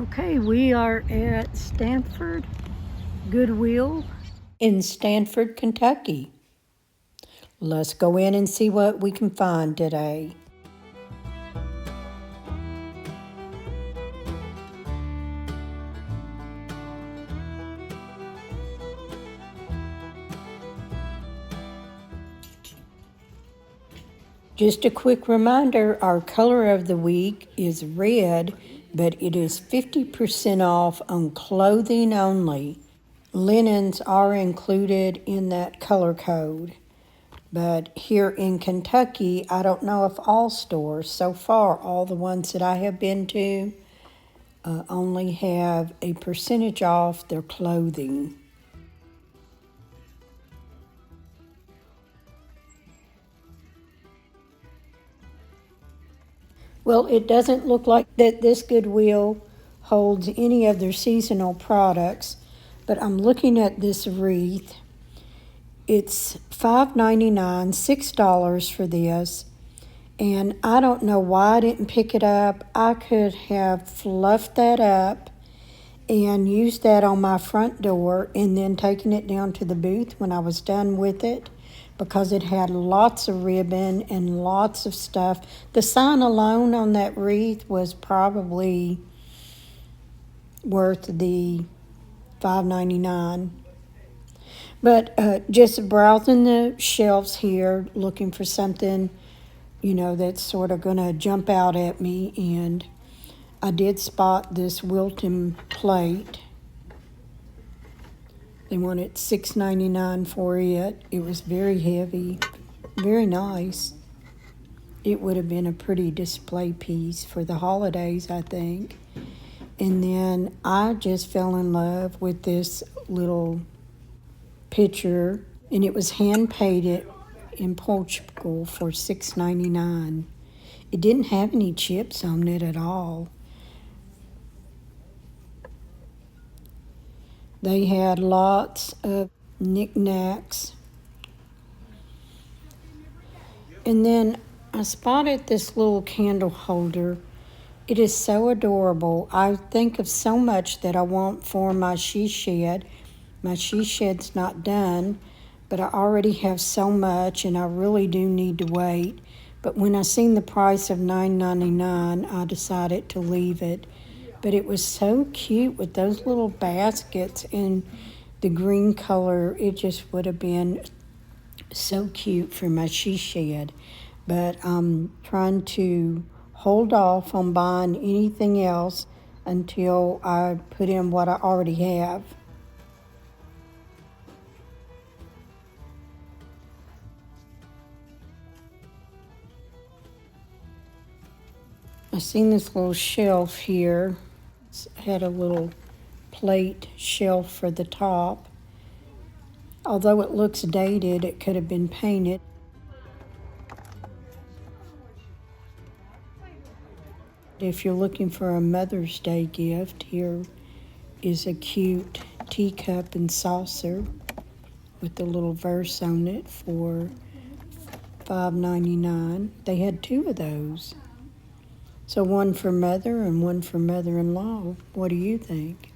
Okay, we are at Stanford Goodwill in Stanford, Kentucky. Let's go in and see what we can find today. Just a quick reminder, our color of the week is red, but it is 50% off on clothing only. Linens are included in that color code. But here in Kentucky, I don't know if all stores, so far, all the ones that I have been to, only have a percentage off their clothing. Well, it doesn't look like that this Goodwill holds any of their seasonal products, but I'm looking at this wreath. It's $5.99, $6 for this, and I don't know why I didn't pick it up. I could have fluffed that up and used that on my front door and then taken it down to the booth when I was done with it, because it had lots of ribbon and lots of stuff. The sign alone on that wreath was probably worth the $5.99. But just browsing the shelves here, looking for something, that's sort of going to jump out at me. And I did spot this Wilton plate. They wanted $6.99 for it. It was very heavy, very nice. It would have been a pretty display piece for the holidays, I think. And then I just fell in love with this little picture, and it was hand painted in Portugal for $6.99. It didn't have any chips on it at all. They had lots of knickknacks. And then I spotted this little candle holder. It is so adorable. I think of so much that I want for my she shed. My she shed's not done, but I already have so much, and I really do need to wait. But when I seen the price of $9.99, I decided to leave it. But it was so cute with those little baskets in the green color. It just would have been so cute for my she shed. But I'm trying to hold off on buying anything else until I put in what I already have. I seen this little shelf here. It had a little plate shelf for the top. Although it looks dated, it could have been painted. If you're looking for a Mother's Day gift, here is a cute teacup and saucer with a little verse on it for $5.99. They had two of those. So one for mother and one for mother-in-law. What do you think?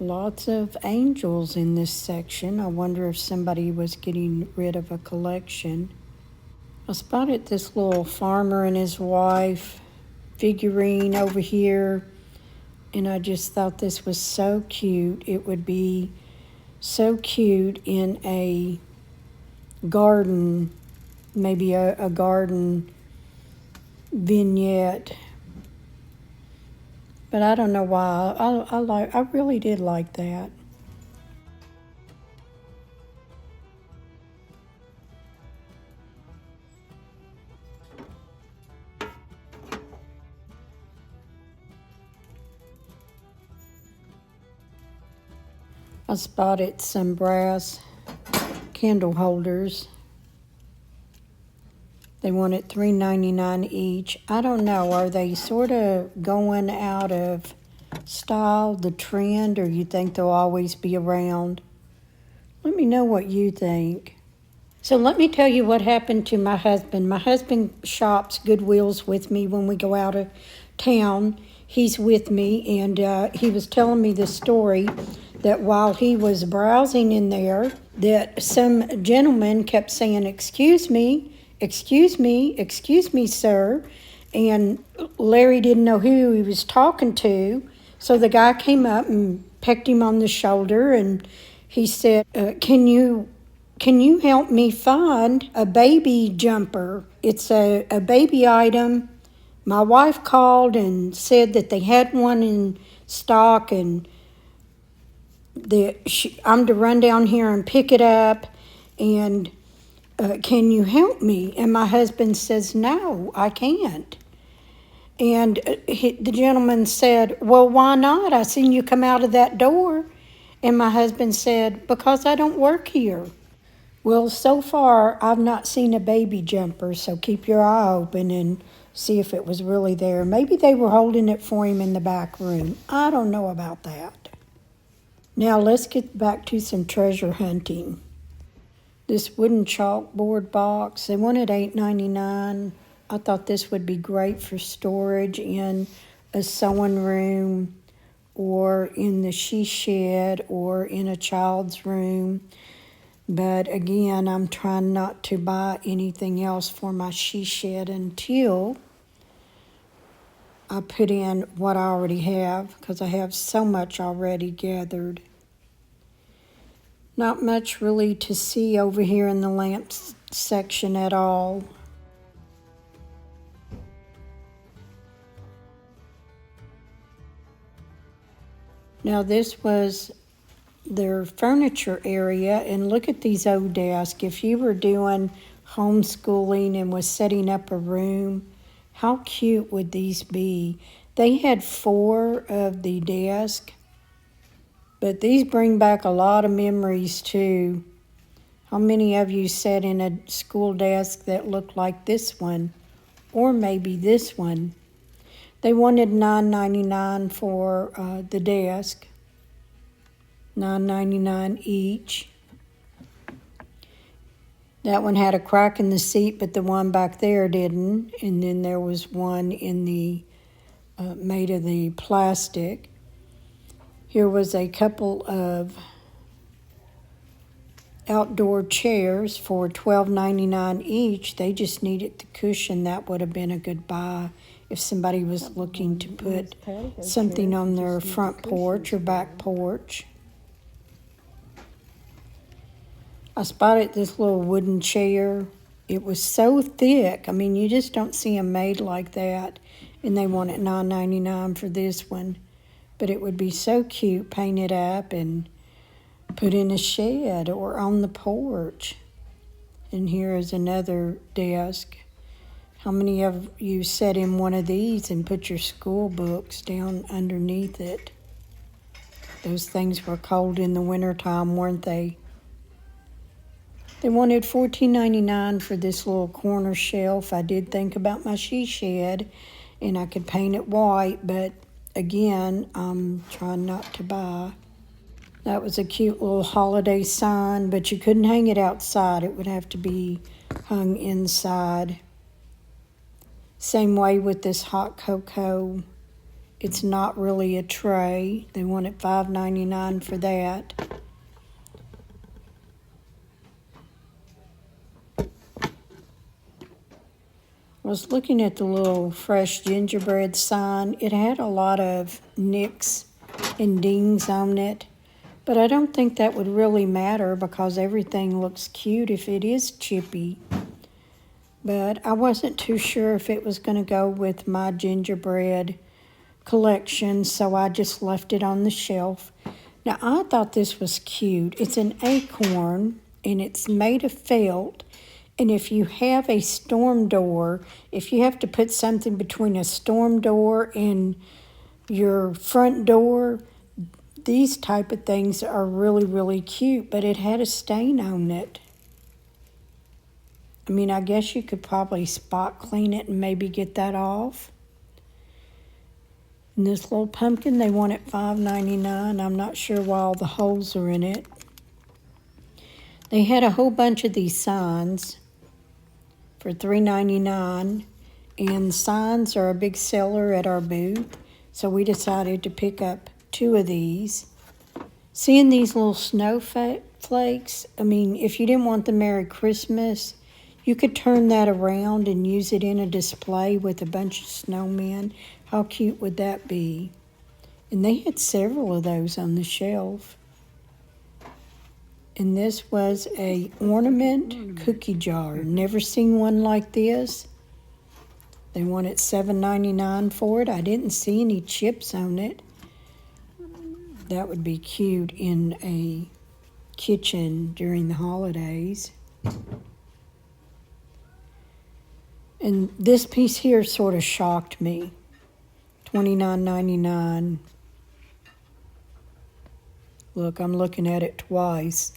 Lots of angels in this section. I wonder if somebody was getting rid of a collection. I spotted this little farmer and his wife figurine over here, and I just thought this was so cute. It would be so cute in a garden, maybe a garden vignette. But I don't know why. I really did like that. I spotted some brass candle holders. They wanted $3.99 each. I don't know, are they sort of going out of style, the trend, or you think they'll always be around? Let me know what you think. So let me tell you what happened to my husband. My husband shops Goodwills with me when we go out town, he's with me, and he was telling me the story that while he was browsing in there, that some gentleman kept saying, "Excuse me, excuse me, sir." And Larry didn't know who he was talking to, so the guy came up and pecked him on the shoulder, and he said, can you help me find a baby jumper? It's a baby item. My wife called and said that they had one in stock, and I'm to run down here and pick it up, and can you help me? And my husband says, no, I can't. And the gentleman said, well, why not? I seen you come out of that door. And my husband said, because I don't work here. Well, so far, I've not seen a baby jumper, so keep your eye open and see if it was really there. Maybe they were holding it for him in the back room. I don't know about that. Now, let's get back to some treasure hunting. This wooden chalkboard box, they wanted $8.99. I thought this would be great for storage in a sewing room or in the she shed or in a child's room. But again, I'm trying not to buy anything else for my she shed until I put in what I already have, because I have so much already gathered. Not much really to see over here in the lamps section at all. Now this was their furniture area, and look at these old desks. If you were doing homeschooling and was setting up a room, how cute would these be? They had 4 of the desks, but these bring back a lot of memories too. How many of you sat in a school desk that looked like this one, or maybe this one? They wanted $9.99 for the desk. $9.99 each. That one had a crack in the seat, but the one back there didn't. And then there was one in the made of the plastic. Here was a couple of outdoor chairs for $12.99 each. They just needed the cushion. That would have been a good buy if somebody was looking to put something on their front porch or back porch. I spotted this little wooden chair. It was so thick. I mean, you just don't see them made like that. And they wanted $9.99 for this one. But it would be so cute, painted up and put in a shed or on the porch. And here is another desk. How many of you sat in one of these and put your school books down underneath it? Those things were cold in the wintertime, weren't they? They wanted $14.99 for this little corner shelf. I did think about my she shed, and I could paint it white, but again, I'm trying not to buy. That was a cute little holiday sign, but you couldn't hang it outside. It would have to be hung inside. Same way with this hot cocoa. It's not really a tray. They wanted $5.99 for that. I was looking at the little fresh gingerbread sign. It had a lot of nicks and dings on it, but I don't think that would really matter because everything looks cute if it is chippy. But I wasn't too sure if it was going to go with my gingerbread collection, so I just left it on the shelf. Now, I thought this was cute. It's an acorn, and it's made of felt. And if you have a storm door, if you have to put something between a storm door and your front door, these type of things are really, really cute. But it had a stain on it. I mean, I guess you could probably spot clean it and maybe get that off. And this little pumpkin, they want it $5.99. I'm not sure why all the holes are in it. They had a whole bunch of these signs for $3.99, And signs are a big seller at our booth, so we decided to pick up 2 of these. Seeing these little snowflakes, I mean, if you didn't want the Merry Christmas, you could turn that around and use it in a display with a bunch of snowmen. How cute would that be? And they had several of those on the shelf. And this was a ornament cookie jar. Never seen one like this. They wanted $7.99 for it. I didn't see any chips on it. That would be cute in a kitchen during the holidays. And this piece here sort of shocked me. $29.99. Look, I'm looking at it twice.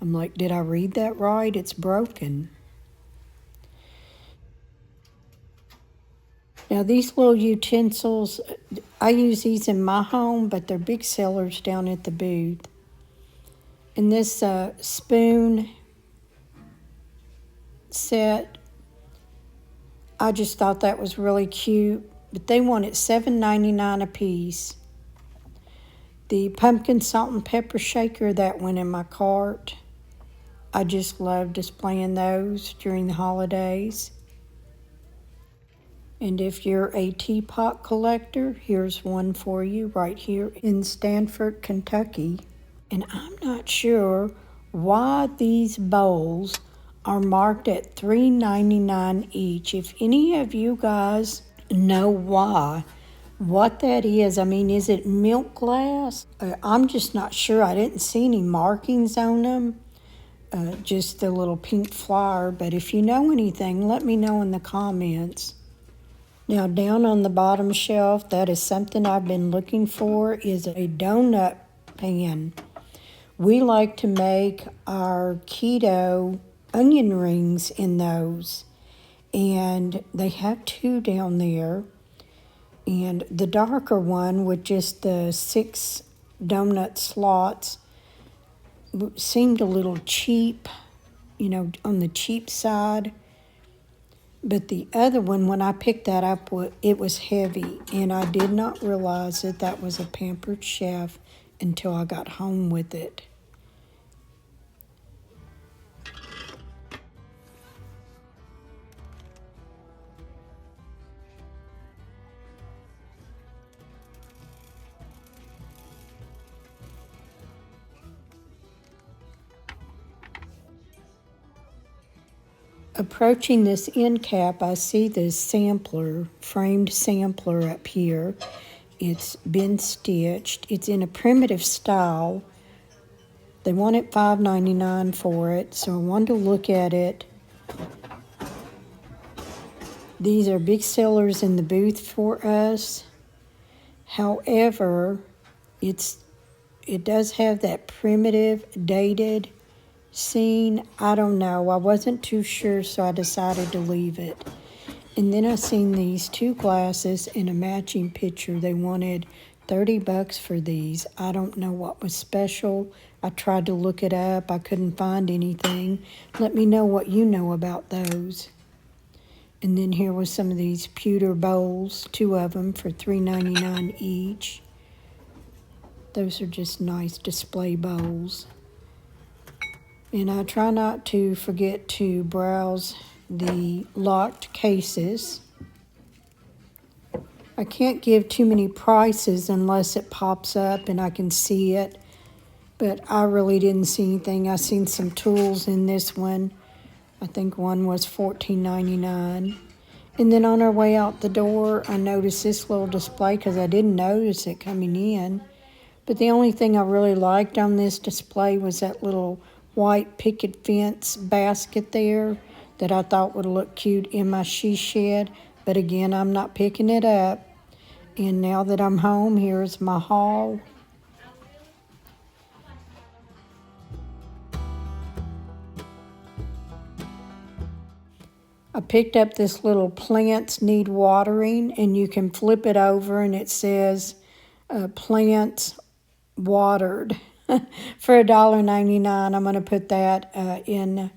I'm like, did I read that right? It's broken. Now these little utensils, I use these in my home, but they're big sellers down at the booth. And this spoon set, I just thought that was really cute, but they wanted $7.99 a piece. The pumpkin salt and pepper shaker, that went in my cart. I just love displaying those during the holidays. And if you're a teapot collector, here's one for you right here in Stanford, Kentucky. And I'm not sure why these bowls are marked at $3.99 each. If any of you guys know why, what that is, I mean, is it milk glass? I'm just not sure. I didn't see any markings on them. Just the little pink flower, but if you know anything, let me know in the comments. Now down on the bottom shelf, that is something I've been looking for, is a donut pan. We like to make our keto onion rings in those, and they have 2 down there. And the darker one with just the 6 donut slots seemed a little cheap, you know, on the cheap side. But the other one, when I picked that up, it was heavy, and I did not realize that that was a Pampered Chef until I got home with it. Approaching this end cap, I see this sampler, framed sampler up here. It's been stitched. It's in a primitive style. They wanted $5.99 for it, so I wanted to look at it. These are big sellers in the booth for us. However, it does have that primitive, dated scene. I don't know. I wasn't too sure, so I decided to leave it. And then I seen these 2 glasses in a matching picture. They wanted $30 for these. I don't know what was special. I tried to look it up. I couldn't find anything. Let me know what you know about those. And then here was some of these pewter bowls, 2 of them for $3.99 each. Those are just nice display bowls. And I try not to forget to browse the locked cases. I can't give too many prices unless it pops up and I can see it. But I really didn't see anything. I seen some tools in this one. I think one was $14.99. And then on our way out the door, I noticed this little display because I didn't notice it coming in. But the only thing I really liked on this display was that little white picket fence basket there that I thought would look cute in my she shed. But again, I'm not picking it up. And now that I'm home, here's my haul. I picked up this little plants need watering, and you can flip it over and it says plants watered for $1.99. I'm going to put that in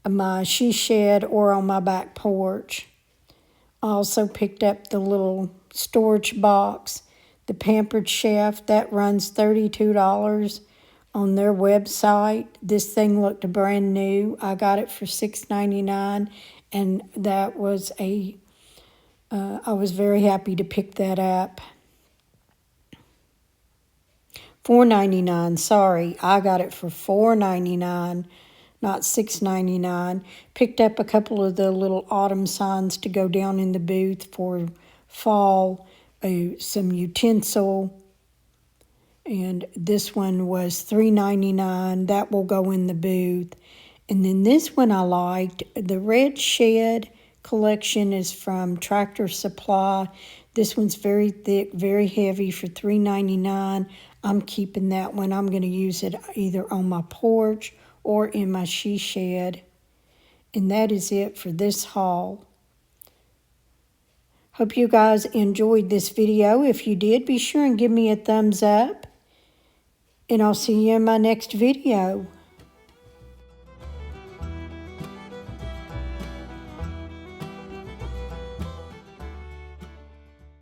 my she shed or on my back porch. I also picked up the little storage box, the Pampered Chef. That runs $32 on their website. This thing looked brand new. I got it for $6.99, and that was I was very happy to pick that up. $4.99, sorry. I got it for $4.99, not $6.99. Picked up a couple of the little autumn signs to go down in the booth for fall, some utensil, and this one was $3.99. That will go in the booth. And then this one I liked. The Red Shed collection is from Tractor Supply. This one's very thick, very heavy for $3.99. I'm keeping that one. I'm going to use it either on my porch or in my she shed. And that is it for this haul. Hope you guys enjoyed this video. If you did, be sure and give me a thumbs up. And I'll see you in my next video.